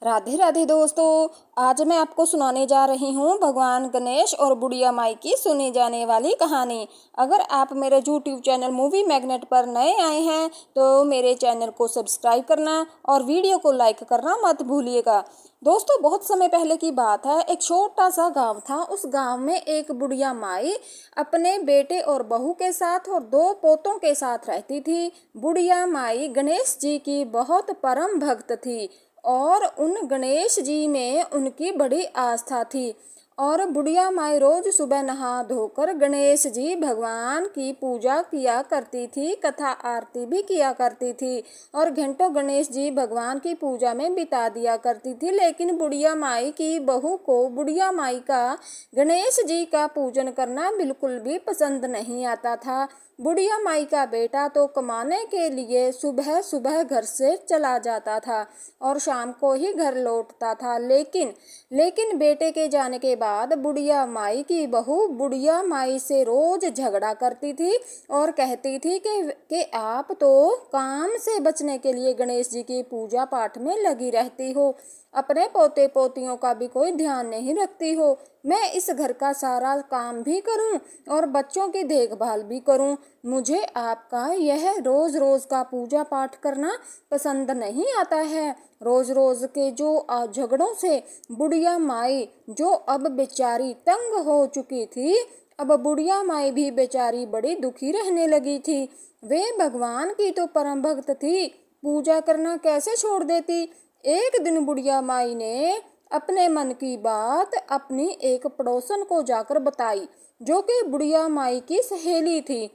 राधे राधे दोस्तों, आज मैं आपको सुनाने जा रही हूँ भगवान गणेश और बुढ़िया माई की सुनी जाने वाली कहानी। अगर आप मेरे यूट्यूब चैनल मूवी मैग्नेट पर नए आए हैं तो मेरे चैनल को सब्सक्राइब करना और वीडियो को लाइक करना मत भूलिएगा। दोस्तों, बहुत समय पहले की बात है। एक छोटा सा गांव था। उस गांव में एक बुढ़िया माई अपने बेटे और बहू के साथ और 2 पोतों के साथ रहती थी। बुढ़िया माई गणेश जी की बहुत परम भक्त थी और उन गणेश जी में उनकी बड़ी आस्था थी। और बुढ़िया माई रोज सुबह नहा धोकर गणेश जी भगवान की पूजा किया करती थी, कथा आरती भी किया करती थी और घंटों गणेश जी भगवान की पूजा में बिता दिया करती थी। लेकिन बुढ़िया माई की बहू को बुढ़िया माई का गणेश जी का पूजन करना बिल्कुल भी पसंद नहीं आता था। बुढ़िया माई का बेटा तो कमाने के लिए सुबह सुबह घर से चला जाता था और शाम को ही घर लौटता था। लेकिन बेटे के जाने के बाद बुढ़िया माई की बहू बुढ़िया माई से रोज झगड़ा करती थी और कहती थी कि आप तो काम से बचने के लिए गणेश जी की पूजा पाठ में लगी रहती हो, अपने पोते पोतियों का भी कोई ध्यान नहीं रखती हो। मैं इस घर का सारा काम भी करूं और बच्चों की देखभाल भी करूं। मुझे आपका यह रोज रोज का पूजा पाठ करना पसंद नहीं आता है। रोज रोज के जो झगड़ों से बुढ़िया माई, जो अब बेचारी तंग हो चुकी थी, अब बुढ़िया माई भी बेचारी बड़ी दुखी रहने लगी थी। वे भगवान की तो परम भक्त थी, पूजा करना कैसे छोड़ देती। एक दिन बुढ़िया माई ने अपने मन की बात अपनी एक पड़ोसन को जाकर बताई, जो कि बुढ़िया माई की सहेली थी।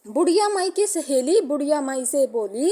बुढ़िया माई की सहेली बुढ़िया माई से बोली,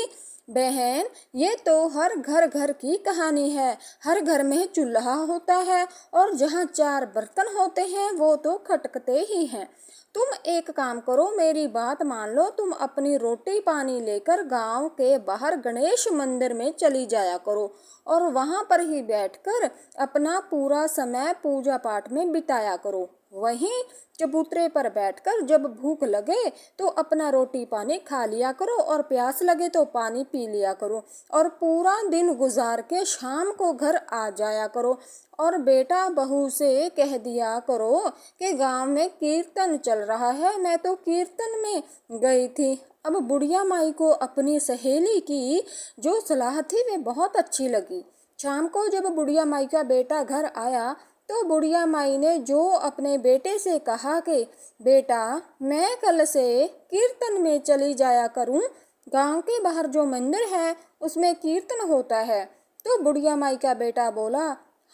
बहन, ये तो हर घर घर की कहानी है। हर घर में चूल्हा होता है और जहाँ 4 बर्तन होते हैं वो तो खटकते ही हैं। तुम एक काम करो, मेरी बात मान लो। तुम अपनी रोटी पानी लेकर गांव के बाहर गणेश मंदिर में चली जाया करो और वहां पर ही बैठकर अपना पूरा समय पूजा पाठ में बिताया करो। वहीं चबूतरे पर बैठकर जब भूख लगे तो अपना रोटी पानी खा लिया करो और प्यास लगे तो पानी पी लिया करो और पूरा दिन गुजार के शाम को घर आ जाया करो। और बेटा बहू से कह दिया करो कि गांव में कीर्तन चल रहा है, मैं तो कीर्तन में गई थी। अब बुढ़िया माई को अपनी सहेली की जो सलाह थी वे बहुत अच्छी लगी। शाम को जब बुढ़िया माई का बेटा घर आया तो बुढ़िया माई ने जो अपने बेटे से कहा कि बेटा, मैं कल से कीर्तन में चली जाया करूं, गांव के बाहर जो मंदिर है उसमें कीर्तन होता है। तो बुढ़िया माई का बेटा बोला,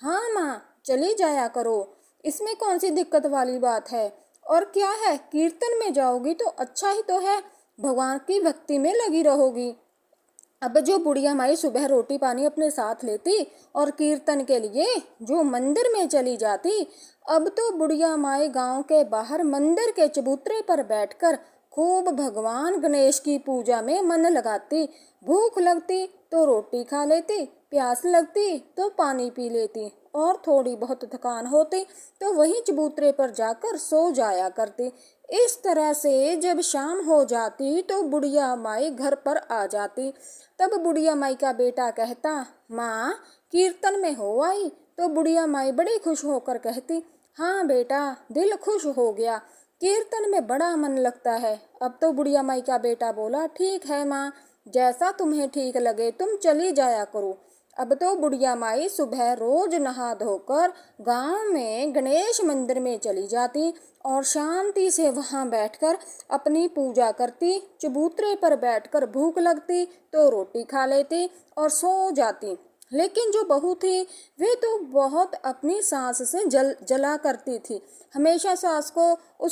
हाँ माँ, चली जाया करो, इसमें कौन सी दिक्कत वाली बात है। और क्या है, कीर्तन में जाओगी तो अच्छा ही तो है, भगवान की भक्ति में लगी रहोगी। अब जो बुढ़िया माई सुबह रोटी पानी अपने साथ लेती और कीर्तन के लिए जो मंदिर में चली जाती, अब तो बुढ़िया माई गांव के बाहर मंदिर के चबूतरे पर बैठकर खूब भगवान गणेश की पूजा में मन लगाती। भूख लगती तो रोटी खा लेती, प्यास लगती तो पानी पी लेती और थोड़ी बहुत थकान होती तो वहीं चबूतरे पर जाकर सो जाया करती। इस तरह से जब शाम हो जाती तो बुढ़िया माई घर पर आ जाती। तब बुढ़िया माई का बेटा कहता, माँ, कीर्तन में हो आई। तो बुढ़िया माई बड़ी खुश होकर कहती, हाँ बेटा, दिल खुश हो गया, कीर्तन में बड़ा मन लगता है। अब तो बुढ़िया माई का बेटा बोला, ठीक है माँ, जैसा तुम्हें ठीक लगे तुम चली जाया करो। अब तो बुढ़िया माई सुबह रोज नहा धोकर गांव में गणेश मंदिर में चली जाती और शांति से वहां बैठकर अपनी पूजा करती। चबूतरे पर बैठकर भूख लगती तो रोटी खा लेती और सो जाती। लेकिन जो बहू थी वे तो बहुत अपनी सास से जला करती थी। हमेशा सास को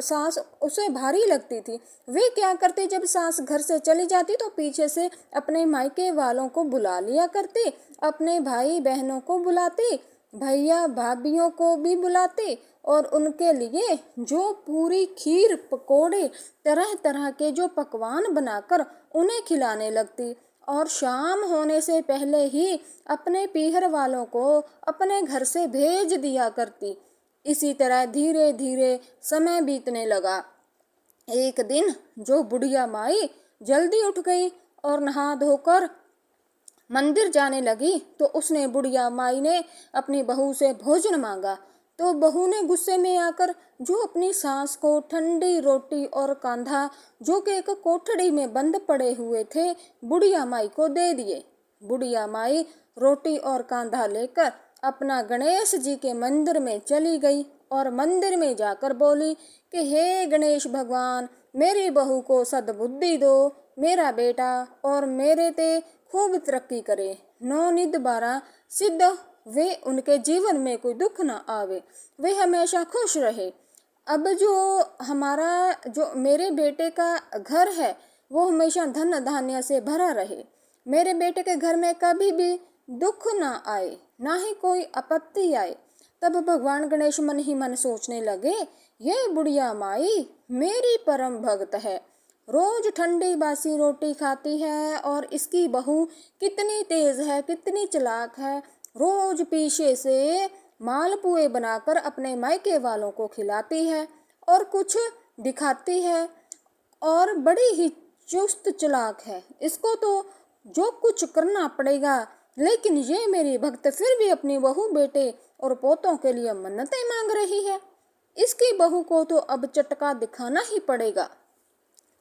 सास उसे भारी लगती थी। वे क्या करती, जब सास घर से चली जाती तो पीछे से अपने मायके वालों को बुला लिया करती, अपने भाई बहनों को बुलाती, भैया भाभियों को भी बुलाती और उनके लिए जो पूरी खीर पकोड़े तरह तरह के जो पकवान बनाकर उन्हें खिलाने लगती और शाम होने से पहले ही अपने पीहर वालों को अपने घर से भेज दिया करती। इसी तरह धीरे धीरे समय बीतने लगा। एक दिन जो बुढ़िया माई जल्दी उठ गई और नहा धोकर मंदिर जाने लगी तो उसने बुढ़िया माई ने अपनी बहू से भोजन मांगा, तो बहू ने गुस्से में आकर जो अपनी सास को ठंडी रोटी और कांधा, जो कि एक कोठड़ी में बंद पड़े हुए थे, बुढ़िया माई को दे दिए। बुढ़िया माई रोटी और कांधा लेकर अपना गणेश जी के मंदिर में चली गई और मंदिर में जाकर बोली कि हे गणेश भगवान, मेरी बहू को सद्बुद्धि दो, मेरा बेटा और मेरे ते खूब तरक्की करे, नौ निध 12 सिद्ध, वे उनके जीवन में कोई दुख ना आवे, वे हमेशा खुश रहे। अब जो मेरे बेटे का घर है वो हमेशा धन धान्य से भरा रहे, मेरे बेटे के घर में कभी भी दुख ना आए, ना ही कोई आपत्ति आए। तब भगवान गणेश मन ही मन सोचने लगे, ये बुढ़िया माई मेरी परम भक्त है, रोज ठंडी बासी रोटी खाती है और इसकी बहू कितनी तेज है, कितनी चालाक है, रोज पीछे से मालपुए बनाकर अपने मायके वालों को खिलाती है और कुछ दिखाती है और बड़ी ही चुस्त चालाक है, इसको तो जो कुछ करना पड़ेगा। लेकिन ये मेरी भक्त फिर भी अपनी बहू, बेटे और पोतों के लिए मन्नतें मांग रही है, इसकी बहू को तो अब चटका दिखाना ही पड़ेगा।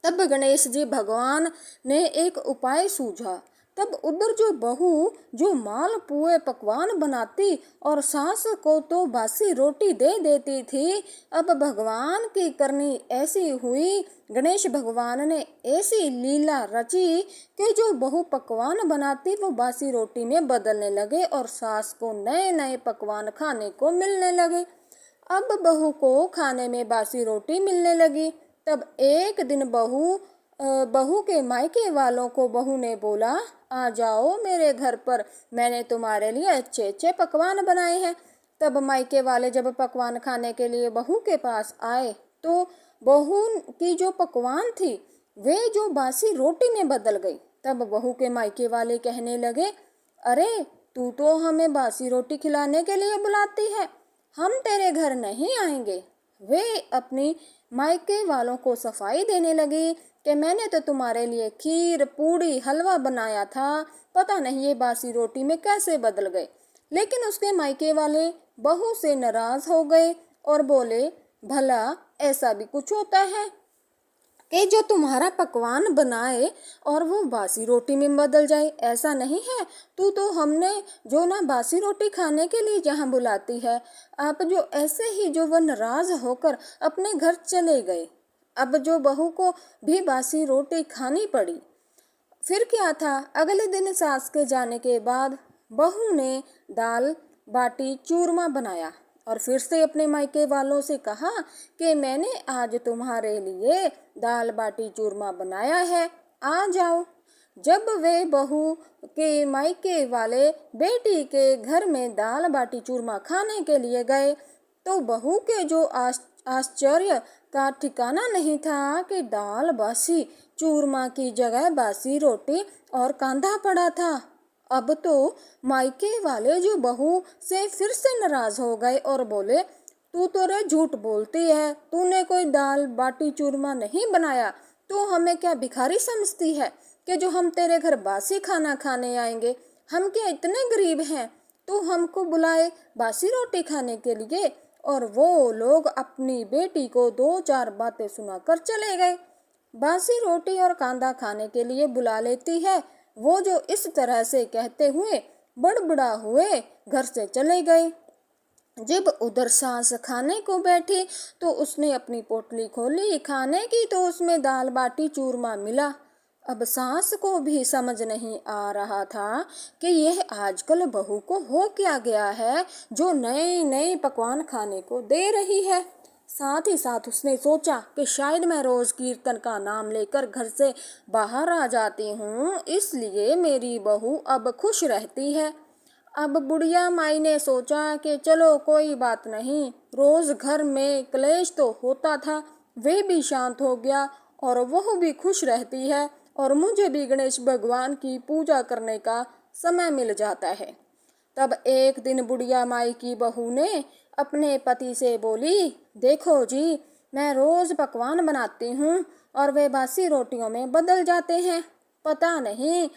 तब गणेश जी भगवान ने एक उपाय सूझा। तब उधर जो बहू जो मालपुए पकवान बनाती और सास को तो बासी रोटी दे देती थी, अब भगवान की करनी ऐसी हुई, गणेश भगवान ने ऐसी लीला रची कि जो बहू पकवान बनाती वो बासी रोटी में बदलने लगे और सास को नए नए पकवान खाने को मिलने लगे। अब बहू को खाने में बासी रोटी मिलने लगी। तब एक दिन बहू के मायके वालों को बहू ने बोला, आ जाओ मेरे घर पर, मैंने तुम्हारे लिए अच्छे अच्छे पकवान बनाए हैं। तब मायके वाले जब पकवान खाने के लिए बहू के पास आए तो बहू की जो पकवान थी वे जो बासी रोटी में बदल गई। तब बहू के मायके वाले कहने लगे, अरे तू तो हमें बासी रोटी खिलाने के लिए बुलाती है, हम तेरे घर नहीं आएंगे। वे अपनी मायके वालों को सफाई देने लगी कि मैंने तो तुम्हारे लिए खीर, पूड़ी, हलवा बनाया था, पता नहीं ये बासी रोटी में कैसे बदल गए। लेकिन उसके मायके वाले बहू से नाराज हो गए और बोले, भला ऐसा भी कुछ होता है कि जो तुम्हारा पकवान बनाए और वो बासी रोटी में बदल जाए? ऐसा नहीं है, तू तो हमने जो ना बासी रोटी खाने के लिए जहाँ बुलाती है, आप जो ऐसे ही जो वह नाराज होकर अपने घर चले गए। अब जो बहू को भी बासी रोटी खानी पड़ी। फिर क्या था, अगले दिन सास के जाने के बाद बहू ने दाल बाटी चूरमा बनाया और फिर से अपने मायके वालों से कहा कि मैंने आज तुम्हारे लिए दाल बाटी चूरमा बनाया है, आ जाओ। जब वे बहू के मायके वाले बेटी के घर में दाल बाटी चूरमा खाने के लिए गए तो बहू के जो आश्चर्य का ठिकाना नहीं था कि दाल बासी चूरमा की जगह बासी रोटी और कांधा पड़ा था। अब तो मायके वाले जो बहू से फिर से नाराज हो गए और बोले, तू तो रे झूठ बोलती है, तूने कोई दाल बाटी चूरमा नहीं बनाया, तू हमें क्या भिखारी समझती है कि जो हम तेरे घर बासी खाना खाने आएंगे? हम क्या इतने गरीब हैं तू हमको बुलाए बासी रोटी खाने के लिए? और वो लोग अपनी बेटी को 2-4 बातें सुनाकर चले गए। बासी रोटी और कांदा खाने के लिए बुला लेती है, वो जो इस तरह से कहते हुए बड़बड़ा हुए घर से चले गए। जब उधर सास खाने को बैठी तो उसने अपनी पोटली खोली खाने की, तो उसमें दाल बाटी चूरमा मिला। अब सास को भी समझ नहीं आ रहा था कि यह आजकल बहू को हो क्या गया है जो नए नए पकवान खाने को दे रही है। साथ ही साथ उसने सोचा कि शायद मैं रोज कीर्तन का नाम लेकर घर से बाहर आ जाती हूँ, इसलिए मेरी बहू अब खुश रहती है। अब बुढ़िया माई ने सोचा कि चलो कोई बात नहीं, रोज घर में क्लेश तो होता था, वे भी शांत हो गया और वह भी खुश रहती है और मुझे भी गणेश भगवान की पूजा करने का समय मिल जाता है। तब एक दिन बुढ़िया माई की बहू ने अपने पति से बोली, देखो जी, मैं रोज पकवान बनाती हूँ और वे बासी रोटियों में बदल जाते हैं, पता नहीं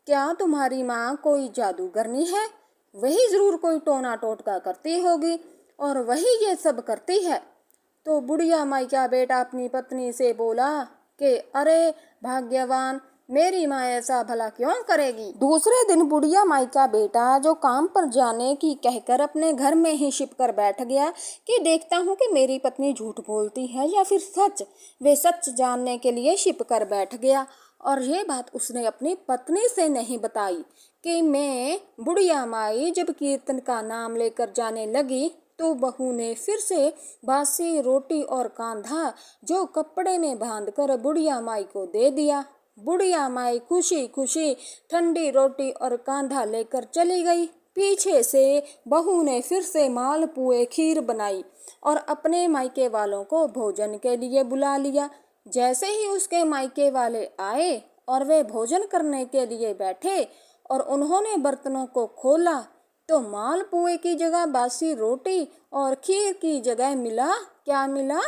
क्या तुम्हारी माँ कोई जादूगरनी है? वही जरूर कोई टोना टोटका करती होगी और वही ये सब करती है। तो बुढ़िया माई का बेटा अपनी पत्नी से बोला कि अरे भाग्यवान, मेरी माँ ऐसा भला क्यों करेगी। दूसरे दिन बुढ़िया माई का बेटा, जो काम पर जाने की कहकर अपने घर में ही छिप कर बैठ गया कि देखता हूँ कि मेरी पत्नी झूठ बोलती है या फिर सच, वे सच जानने के लिए छिप कर बैठ गया। और ये बात उसने अपनी पत्नी से नहीं बताई कि मैं बुढ़िया माई जब कीर्तन का नाम लेकर जाने लगी तो बहू ने फिर से बासी रोटी और कांधा जो कपड़े में बांधकर बुढ़िया माई को दे दिया। बुढ़िया माई खुशी खुशी ठंडी रोटी और कांधा लेकर चली गई। पीछे से बहू ने फिर से मालपुए खीर बनाई और अपने मायके वालों को भोजन के लिए बुला लिया। जैसे ही उसके मायके वाले आए और वे भोजन करने के लिए बैठे और उन्होंने बर्तनों को खोला तो मालपुए की जगह बासी रोटी और खीर की जगह मिला क्या मिला?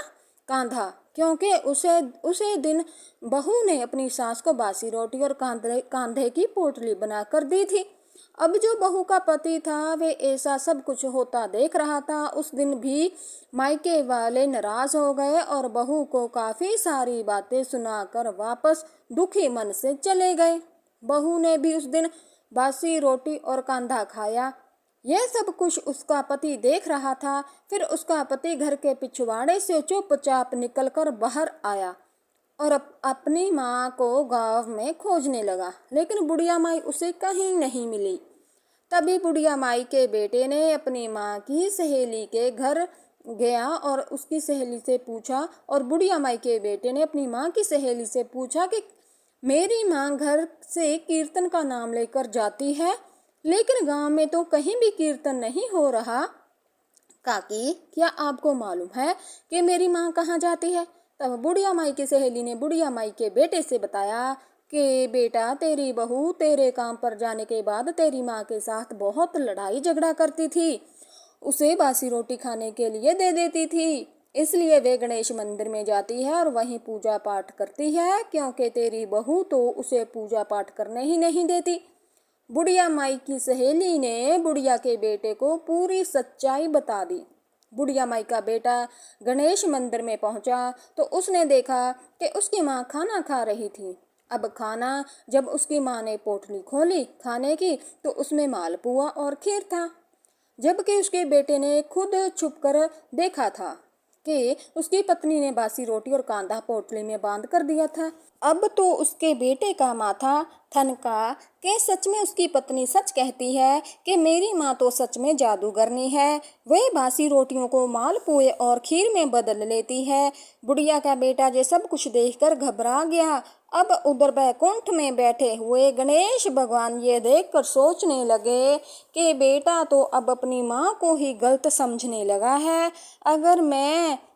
कांधा। क्योंकि उसे दिन बहू ने अपनी सास को बासी रोटी और कांधे की पोटली बनाकर दी थी। अब जो बहू का पति था वे ऐसा सब कुछ होता देख रहा था। उस दिन भी मायके वाले नाराज हो गए और बहू को काफी सारी बातें सुनाकर वापस दुखी मन से चले गए। बहू ने भी उस दिन बासी रोटी और कांधा खाया। यह सब कुछ उसका पति देख रहा था। फिर उसका पति घर के पिछवाड़े से चुपचाप निकलकर बाहर आया और अपनी माँ को गांव में खोजने लगा, लेकिन बुढ़िया माई उसे कहीं नहीं मिली। तभी बुढ़िया माई के बेटे ने अपनी माँ की सहेली के घर गया और उसकी सहेली से पूछा, और बुढ़िया माई के बेटे ने अपनी माँ की सहेली से पूछा कि मेरी माँ घर से कीर्तन का नाम लेकर जाती है, लेकिन गांव में तो कहीं भी कीर्तन नहीं हो रहा। काकी, क्या आपको मालूम है कि मेरी माँ कहाँ जाती है? तब बुढ़िया माई की सहेली ने बुढ़िया माई के बेटे से बताया कि बेटा, तेरी बहू तेरे काम पर जाने के बाद तेरी माँ के साथ बहुत लड़ाई झगड़ा करती थी, उसे बासी रोटी खाने के लिए दे देती थी, इसलिए वे गणेश मंदिर में जाती है और वहीं पूजा पाठ करती है, क्योंकि तेरी बहू तो उसे पूजा पाठ करने ही नहीं देती। बुढ़िया माई की सहेली ने बुढ़िया के बेटे को पूरी सच्चाई बता दी। बुढ़िया माई का बेटा गणेश मंदिर में पहुंचा तो उसने देखा कि उसकी माँ खाना खा रही थी। अब खाना जब उसकी माँ ने पोटली खोली खाने की तो उसमें मालपुआ और खीर था, जबकि उसके बेटे ने खुद छुपकर देखा था कि उसकी पत्नी ने बासी रोटी और कांधा पोटली में बांध कर दिया था। अब तो उसके बेटे का माथा ठनका कि सच में उसकी पत्नी सच कहती है कि मेरी माँ तो सच में जादूगरनी है, वह बासी रोटियों को मालपुए और खीर में बदल लेती है। बुढ़िया का बेटा ये सब कुछ देखकर घबरा गया। अब उधर बैकुंठ में बैठे हुए गणेश भगवान ये देखकर सोचने लगे कि बेटा तो अब अपनी माँ को ही गलत समझने लगा है। अगर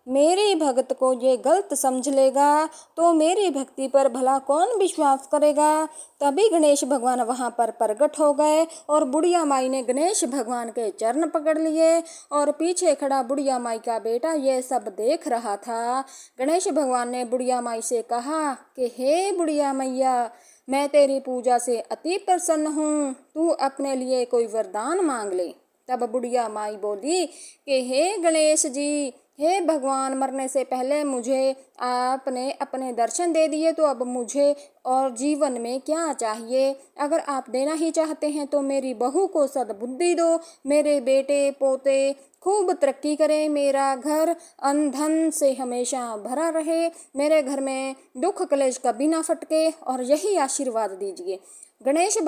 मेरे भक्त को ये गलत समझ लेगा तो मेरी भक्ति पर भला कौन विश्वास करेगा। तभी गणेश भगवान वहां पर प्रकट हो गए और बुढ़िया माई ने गणेश भगवान के चरण पकड़ लिए और पीछे खड़ा बुढ़िया माई का बेटा ये सब देख रहा था। गणेश भगवान ने बुढ़िया माई से कहा कि हे बुढ़िया मैया, मैं तेरी पूजा से अति प्रसन्न हूँ, तू अपने लिए कोई वरदान मांग ले। तब बुढ़िया माई बोली कि हे गणेश जी, हे भगवान, मरने से पहले मुझे आपने अपने दर्शन दे दिए, तो अब मुझे और जीवन में क्या चाहिए? अगर आप देना ही चाहते हैं तो मेरी बहू को सद्बुद्धि दो, मेरे बेटे पोते खूब तरक्की करें, मेरा घर अन्न धन से हमेशा भरा रहे, मेरे घर में दुख कलेश कभी ना फटके, और यही आशीर्वाद दीजिए। गणेश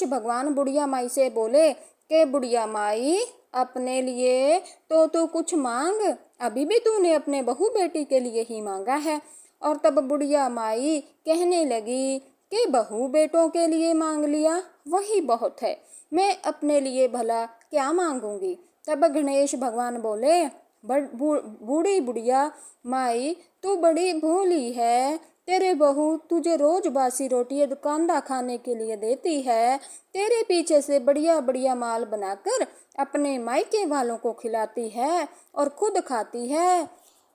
भगवान बुढ़िया माई से बोले कि बुढ़िया माई, अपने लिए तो तू कुछ मांग, अभी भी तूने अपने बहू बेटी के लिए ही मांगा है। और तब बुढ़िया माई कहने लगी कि बहू बेटों के लिए मांग लिया वही बहुत है, मैं अपने लिए भला क्या मांगूंगी। तब गणेश भगवान बोले, बूढ़ी बुढ़िया माई, तू बड़ी भोली है, तेरे बहू तुझे रोज बासी रोटी कांदा खाने के लिए देती है, तेरे पीछे से बढ़िया बढ़िया माल बनाकर अपने मायके वालों को खिलाती है और खुद खाती है,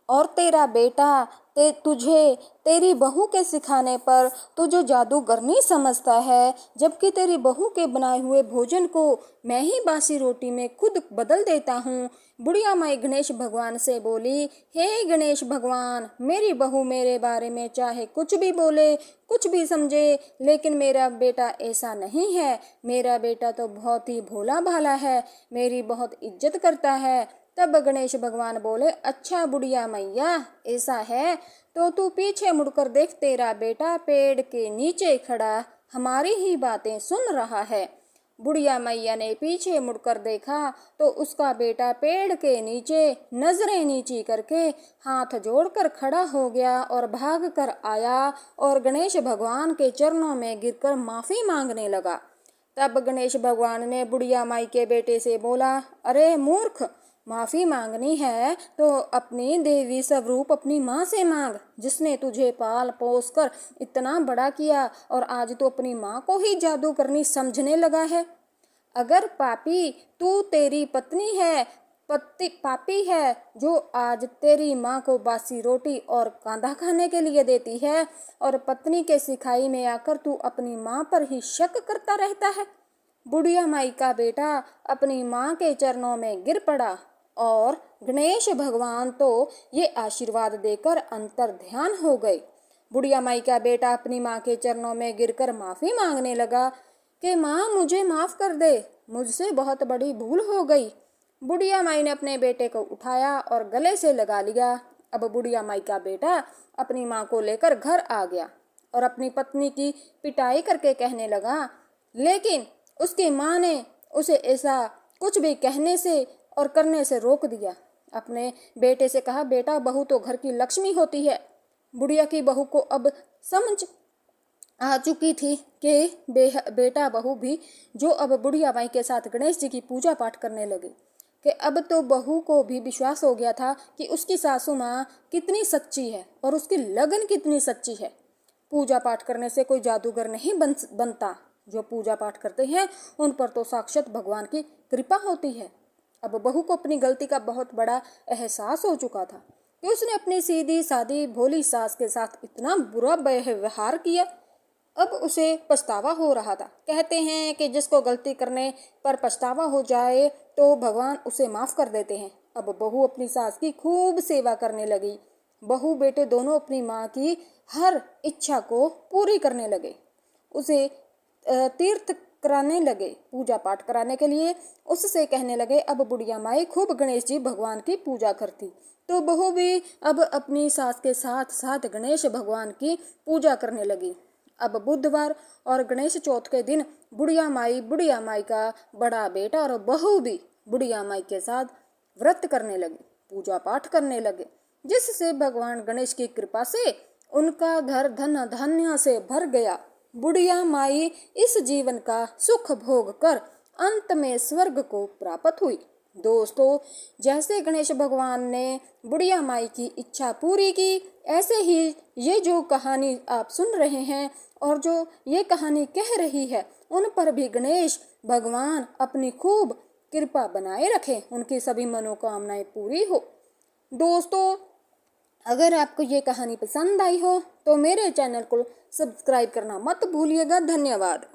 और तेरा बेटा तुझे तेरी बहू के सिखाने पर तू जो जादूगरनी समझता है, जबकि तेरी बहू के बनाए हुए भोजन को मैं ही बासी रोटी में खुद बदल देता हूँ। बुढ़िया माई गणेश भगवान से बोली, हे गणेश भगवान, मेरी बहू मेरे बारे में चाहे कुछ भी बोले, कुछ भी समझे, लेकिन मेरा बेटा ऐसा नहीं है। मेरा बेटा तो बहुत ही भोला भाला है, मेरी बहुत इज्जत करता है। तब गणेश भगवान बोले, अच्छा बुढ़िया मैया, ऐसा है तो तू पीछे मुड़कर देख, तेरा बेटा पेड़ के नीचे खड़ा हमारी ही बातें सुन रहा है। बुढ़िया मैया ने पीछे मुड़कर देखा तो उसका बेटा पेड़ के नीचे नजरें नीची करके हाथ जोड़कर खड़ा हो गया और भाग कर आया और गणेश भगवान के चरणों में गिरकर माफी मांगने लगा। तब गणेश भगवान ने बुढ़िया माई के बेटे से बोला, अरे मूर्ख, माफी मांगनी है तो अपनी देवी स्वरूप अपनी माँ से मांग, जिसने तुझे पाल पोस कर इतना बड़ा किया, और आज तो अपनी माँ को ही जादू करनी समझने लगा है। अगर पापी तू तेरी पत्नी है, पापी है जो आज तेरी माँ को बासी रोटी और कांदा खाने के लिए देती है, और पत्नी के सिखाई में आकर तू अपनी माँ पर ही शक करता रहता है। बुढ़िया माई का बेटा अपनी माँ के चरणों में गिर पड़ा और गणेश भगवान तो ये आशीर्वाद देकर अंतर ध्यान हो गए। बुढ़िया माई का बेटा अपनी माँ के चरणों में गिरकर माफी मांगने लगा कि माँ, मुझे माफ कर दे, मुझसे बहुत बड़ी भूल हो गई। बुढ़िया माई ने अपने बेटे को उठाया और गले से लगा लिया। अब बुढ़िया माई का बेटा अपनी माँ को लेकर घर आ गया और अपनी पत्नी की पिटाई करके कहने लगा, लेकिन उसकी माँ ने उसे ऐसा कुछ भी कहने से और करने से रोक दिया। अपने बेटे से कहा, बेटा, बहू तो घर की लक्ष्मी होती है। बुढ़िया की बहू को अब समझ आ चुकी थी कि बेटा बहू भी जो अब बुढ़िया माई के साथ गणेश जी की पूजा पाठ करने लगे, कि अब तो बहू को भी विश्वास हो गया था कि उसकी सासू माँ कितनी सच्ची है और उसकी लगन कितनी सच्ची है। पूजा पाठ करने से कोई जादूगर नहीं बनता। जो पूजा पाठ करते हैं उन पर तो साक्षात भगवान की कृपा होती है। अब बहू को अपनी गलती का बहुत बड़ा एहसास हो चुका था कि उसने अपनी सीधी सादी भोली सास के साथ इतना बुरा व्यवहार किया। अब उसे पछतावा हो रहा था। कहते हैं कि जिसको गलती करने पर पछतावा हो जाए तो भगवान उसे माफ कर देते हैं। अब बहू अपनी सास की खूब सेवा करने लगी। बहू बेटे दोनों अपनी माँ की हर इच्छा को पूरी करने लगे। उसे तीर्थ कराने लगे, पूजा पाठ कराने के लिए उससे कहने लगे। अब बुढ़िया माई खूब गणेश जी भगवान की पूजा करती, तो बहू भी अब अपनी सास के साथ साथ गणेश भगवान की पूजा करने लगी। अब बुधवार और गणेश चौथ के दिन बुढ़िया माई का बड़ा बेटा और बहू भी बुढ़िया माई के साथ व्रत करने लगे, पूजा पाठ करने लगे, जिससे भगवान गणेश की कृपा से उनका घर धन धान्य से भर गया। बुढ़िया माई इस जीवन का सुख भोग कर अंत में स्वर्ग को प्राप्त हुई। दोस्तों, जैसे गणेश भगवान ने बुढ़िया माई की इच्छा पूरी की, ऐसे ही ये जो कहानी आप सुन रहे हैं और जो ये कहानी कह रही है, उन पर भी गणेश भगवान अपनी खूब कृपा बनाए रखें, उनकी सभी मनोकामनाएं पूरी हो। दोस्तों, अगर आपको ये कहानी पसंद आई हो तो मेरे चैनल को सब्सक्राइब करना मत भूलिएगा। धन्यवाद।